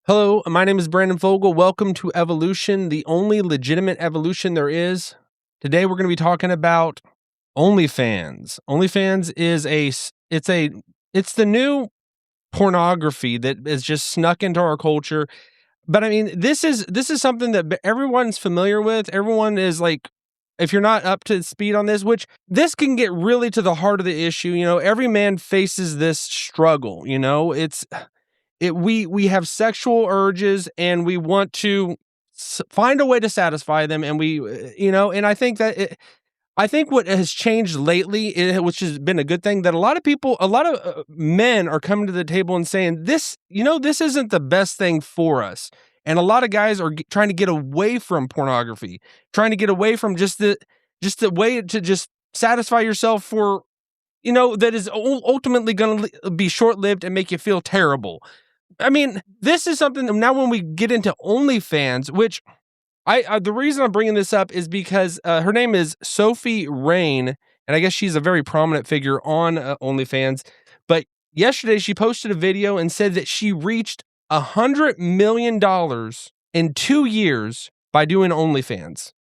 Hello, my name is Brandon Fogal. Welcome to Evolution, the only legitimate evolution there is. Today we're going to be talking about OnlyFans. OnlyFans is it's the new pornography that is just snuck into our culture. But I mean, this is something that everyone's familiar with. Everyone is like, if you're not up to speed on this, which this can get really to the heart of the issue. Every man faces this struggle. We have sexual urges and we want to find a way to satisfy them, and and I think I think what has changed lately, which has been a good thing, that a lot of men are coming to the table and saying this isn't the best thing for us. And a lot of guys are trying to get away from pornography, trying to get away from just the way to just satisfy yourself for, that is ultimately going to be short-lived and make you feel terrible. I mean, this is something that now when we get into OnlyFans, which the reason I'm bringing this up is because her name is Sophie Rain, and I guess she's a very prominent figure on OnlyFans. But yesterday she posted a video and said that she reached $100 million in 2 years by doing OnlyFans.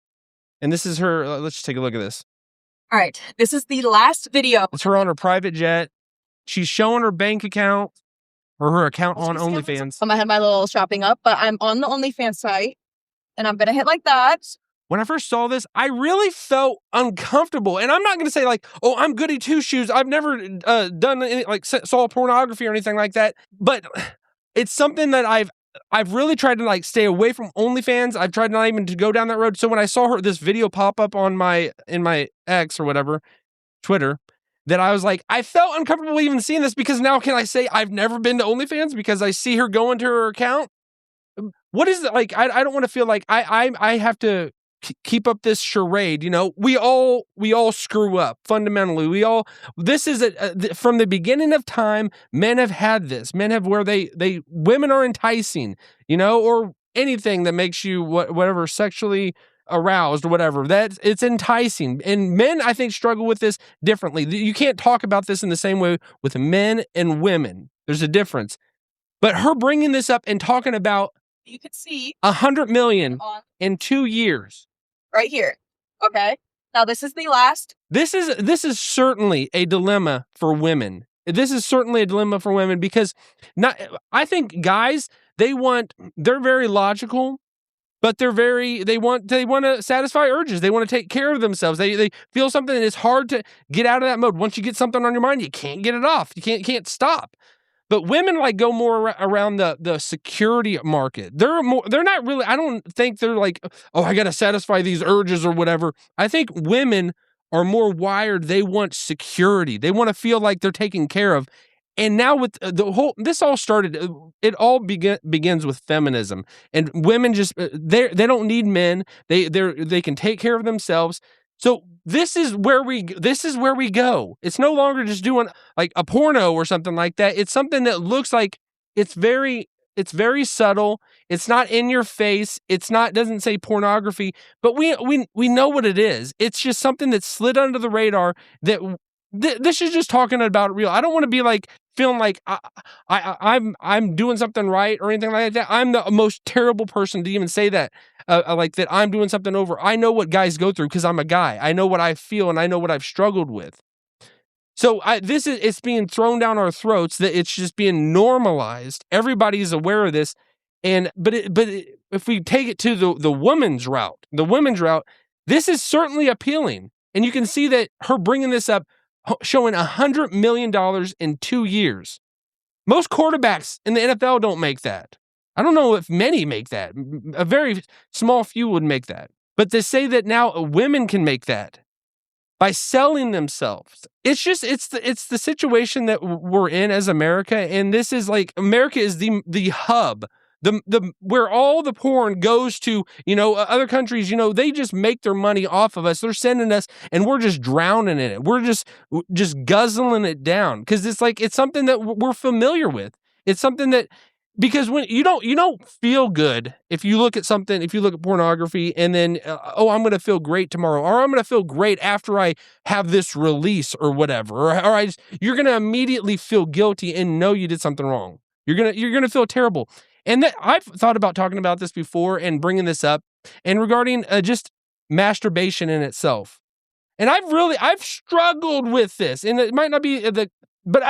And this is her. Let's just take a look at this. All right, this is the last video. It's her on her private jet. She's showing her bank account or her account on OnlyFans. I had my little shopping up, but I'm on the OnlyFans site, and I'm gonna hit like that. When I first saw this, I really felt uncomfortable. And I'm not going to say like, oh, I'm goody two shoes. I've never done any, like saw pornography or anything like that. But it's something that I've really tried to like stay away from OnlyFans. I've tried not even to go down that road. So when I saw this video pop up on in my X or whatever, Twitter, that I was like, I felt uncomfortable even seeing this, because now can I say I've never been to OnlyFans because I see her go into her account? What is it like? I don't want to feel like I have to keep up this charade. We all screw up fundamentally. This is from the beginning of time. Men have had this. Men have where women are enticing, or anything that makes you whatever sexually aroused or whatever, that it's enticing. And men, I think, struggle with this differently. You can't talk about this in the same way with men and women. There's a difference. But her bringing this up and talking about, you can see 100 million in 2 years. Right here. Okay. Now this is the last. This is certainly a dilemma for women. This is certainly a dilemma for women because I think guys, they're very logical, but they want to satisfy urges. They want to take care of themselves. They feel something, and it's hard to get out of that mode. Once you get something on your mind, you can't get it off. You can't stop. But women like go more around the security market. They're not really, I don't think they're like, oh, I got to satisfy these urges or whatever. I think women are more wired. They want security. They want to feel like they're taken care of. And now with this all started, it all begins with feminism, and women just, they don't need men. They can take care of themselves. So this is where we go. It's no longer just doing like a porno or something like that. It's something that looks like it's very subtle. It's not in your face. Doesn't say pornography, but we know what it is. It's just something that slid under the radar that this is just talking about real. I don't want to be like feeling like I'm doing something right or anything like that. I'm the most terrible person to even say that, like that I'm doing something over. I know what guys go through because I'm a guy. I know what I feel and I know what I've struggled with. So it's being thrown down our throats, that it's just being normalized. Everybody's aware of this, but if we take it to the women's route, this is certainly appealing, and you can see that her bringing this up, showing $100 million in 2 years. Most quarterbacks in the NFL don't make that. I don't know if many make that. A very small few would make that. But to say that now women can make that by selling themselves, it's the situation that we're in as America. And this is like, America is the hub, the where all the porn goes to. Other countries, they just make their money off of us. They're sending us, and we're just drowning in it. We're just guzzling it down because it's something that we're familiar with. It's something that, because when you don't feel good if you look at pornography and then I'm going to feel great tomorrow, or I'm going to feel great after I have this release or whatever, you're going to immediately feel guilty and know you did something wrong. You're going to feel terrible. And that I've thought about talking about this before and bringing this up, and regarding just masturbation in itself. And I've struggled with this, and it might not be but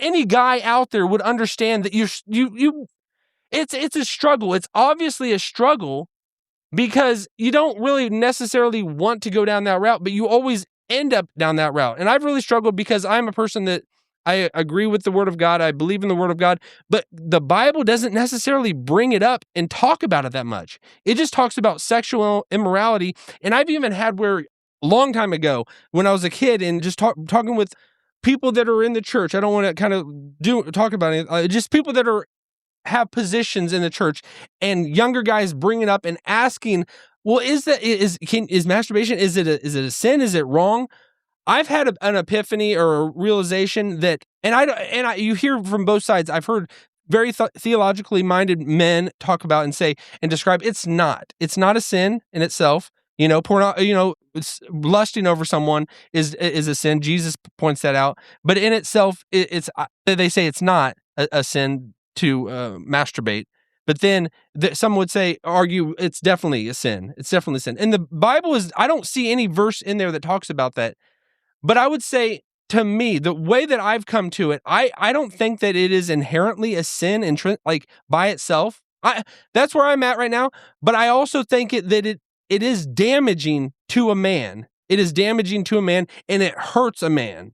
any guy out there would understand that it's a struggle. It's obviously a struggle because you don't really necessarily want to go down that route, but you always end up down that route. And I've really struggled because I'm a person that I agree with the Word of God. I believe in the Word of God, but the Bible doesn't necessarily bring it up and talk about it that much. It just talks about sexual immorality. And I've even had where a long time ago when I was a kid and just talking with people that are in the church. I don't want to kind of talk about it. Just people that have positions in the church, and younger guys bringing up and asking, well, is masturbation, is it a sin? Is it wrong? I've had an epiphany or a realization that, you hear from both sides. I've heard very theologically minded men talk about and say and describe it's not a sin in itself. It's lusting over someone is a sin. Jesus points that out, but in itself, they say it's not a sin to masturbate. But then some would argue it's definitely a sin. It's definitely a sin. And the Bible I don't see any verse in there that talks about that. But I would say, to me, the way that I've come to it, I don't think that it is inherently a sin like by itself. That's where I'm at right now. But I also think that it is damaging to a man. It is damaging to a man, and it hurts a man.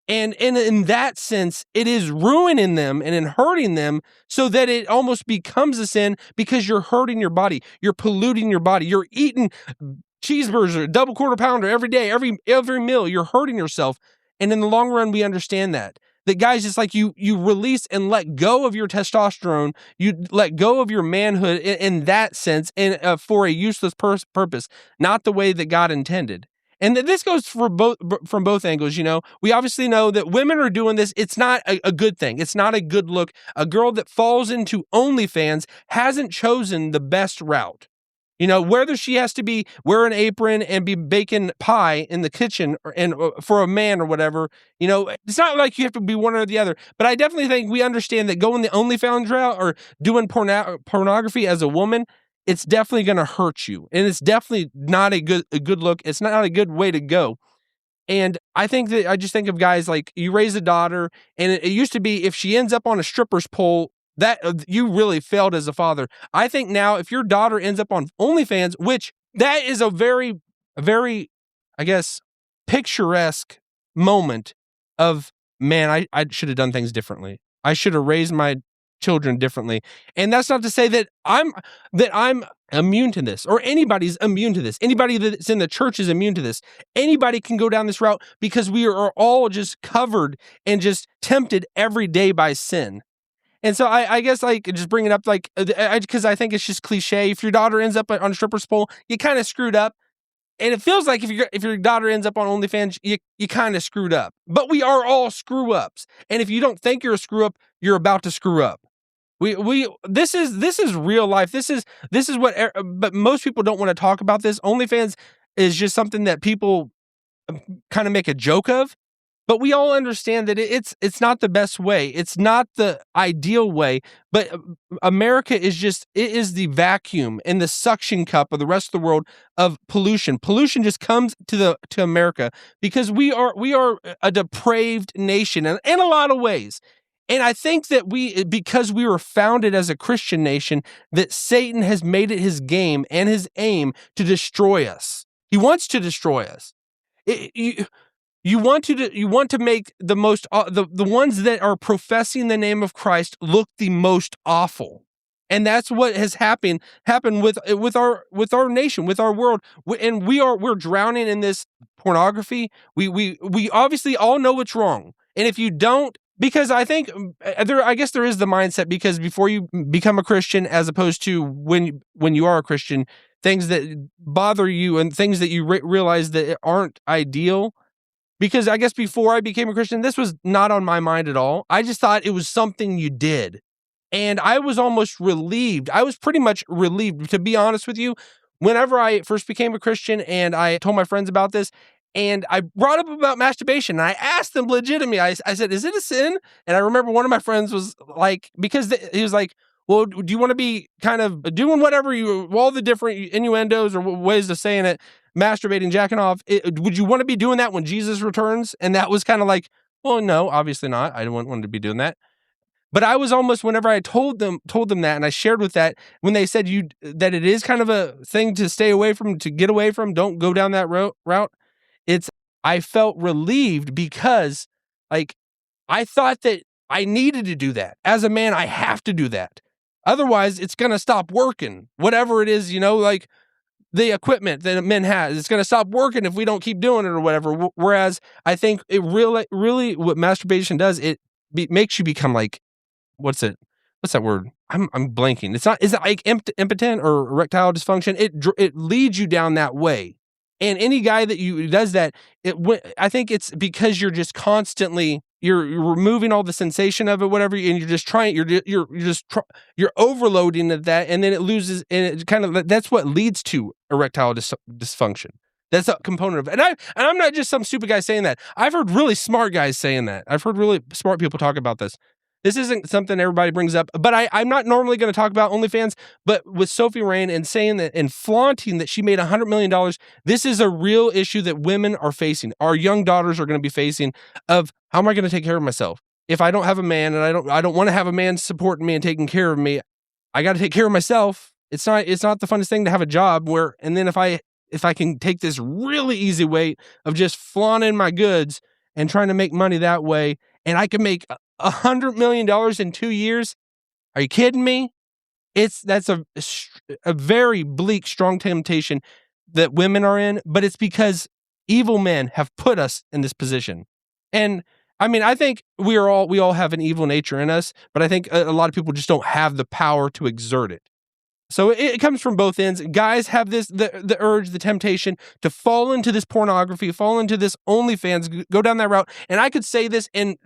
And in that sense, it is ruining them and in hurting them, so that it almost becomes a sin because you're hurting your body. You're polluting your body. You're eating cheeseburger, double quarter pounder every day, every meal. You're hurting yourself. And in the long run, we understand that guys, just like you release and let go of your testosterone, you let go of your manhood in that sense, and for a useless purpose, not the way that God intended. And this goes from both angles. We obviously know that women are doing this. It's not a good thing. It's not a good look. A girl that falls into OnlyFans hasn't chosen the best route. Whether she has to wear an apron and be baking pie in the kitchen for a man or whatever, it's not like you have to be one or the other. But I definitely think we understand that going the OnlyFans route or doing pornography as a woman, it's definitely going to hurt you. And it's definitely not a good look. It's not a good way to go. And I just think of guys like, you raise a daughter, and it used to be if she ends up on a stripper's pole, that you really failed as a father. I think now if your daughter ends up on OnlyFans, which that is a very, I guess, picturesque moment of, man, I should have done things differently. I should have raised my children differently. And that's not to say that I'm immune to this, or anybody's immune to this. Anybody that's in the church is immune to this. Anybody can go down this route because we are all just covered and just tempted every day by sin. And so I guess, like, just bring it up, like, because I think it's just cliche. If your daughter ends up on a stripper's pole, you kind of screwed up. And it feels like if your daughter ends up on OnlyFans, you kind of screwed up. But we are all screw ups. And if you don't think you're a screw up, you're about to screw up. This is real life. This is what, but most people don't want to talk about this. OnlyFans is just something that people kind of make a joke of. But we all understand that it's not the best way. It's not the ideal way. But America is the vacuum and the suction cup of the rest of the world of pollution. Pollution just comes to America because we are a depraved nation in a lot of ways. And I think that because we were founded as a Christian nation, that Satan has made it his game and his aim to destroy us. He wants to destroy us. You want to make the most the ones that are professing the name of Christ look the most awful, and that's what has happened with our nation, with our world, and we're drowning in this pornography. We obviously all know what's wrong, and if you don't, because I think I guess there is the mindset, because before you become a Christian, as opposed to when you are a Christian, things that bother you and things that you realize that aren't ideal. Because I guess before I became a Christian, this was not on my mind at all. I just thought it was something you did. And I was almost relieved. I was pretty much relieved, to be honest with you, whenever I first became a Christian and I told my friends about this. And I brought up about masturbation, and I asked them legitimately, I said, is it a sin? And I remember one of my friends was like, because he was like, well, do you want to be kind of doing whatever all the different innuendos or ways of saying it, masturbating, jacking off? Would you want to be doing that when Jesus returns? And that was kind of like, well, no, obviously not. I don't want to be doing that. But I was almost, whenever I told them that, and I shared with that, when they said that it is kind of a thing to stay away from, to get away from, don't go down that route. I felt relieved because, like, I thought that I needed to do that. As a man, I have to do that. Otherwise, it's going to stop working. Whatever it is, like the equipment that men have, it's going to stop working if we don't keep doing it or whatever. Whereas I think it really what masturbation does, it makes you become like, what's that word? I'm blanking. Is it like impotent or erectile dysfunction? It leads you down that way. And any guy that does that, I think it's because you're just constantly you're removing all the sensation of it, whatever, and you're just trying. You're overloading of that, and then it loses. And it kind of that's what leads to erectile dysfunction. That's a component of it. And I'm not just some stupid guy saying that. I've heard really smart guys saying that. I've heard really smart people talk about this. This isn't something everybody brings up, but I'm not normally going to talk about OnlyFans, but with Sophie Rain and saying that and flaunting that she made $100 million, this is a real issue that women are facing. Our young daughters are going to be facing of, how am I going to take care of myself? If I don't have a man and I don't want to have a man supporting me and taking care of me, I got to take care of myself. It's not the funnest thing to have a job and then if I can take this really easy way of just flaunting my goods and trying to make money that way, and I can make $100 million in 2 years. Are you kidding me? That's a very bleak, strong temptation that women are in, but it's because evil men have put us in this position. And I mean, I think we all have an evil nature in us, but I think a lot of people just don't have the power to exert it. So it comes from both ends. Guys have the urge, the temptation to fall into this pornography, fall into this OnlyFans, go down that route. And I could say this, and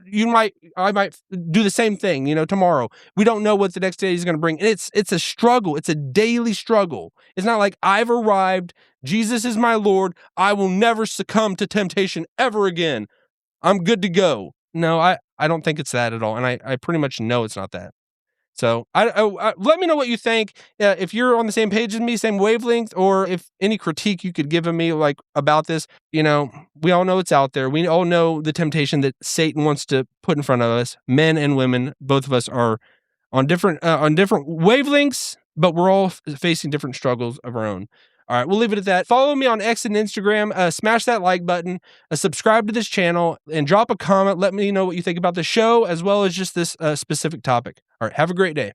I might do the same thing, tomorrow. We don't know what the next day is going to bring. And it's a struggle. It's a daily struggle. It's not like I've arrived. Jesus is my Lord. I will never succumb to temptation ever again. I'm good to go. No, I don't think it's that at all. And I pretty much know it's not that. So let me know what you think. If you're on the same page as me, same wavelength, or if any critique you could give me like about this. We all know it's out there. We all know the temptation that Satan wants to put in front of us. Men and women, both of us are on different wavelengths, but we're all facing different struggles of our own. All right, we'll leave it at that. Follow me on X and Instagram. Smash that like button. Subscribe to this channel and drop a comment. Let me know what you think about the show as well as just this specific topic. All right, have a great day.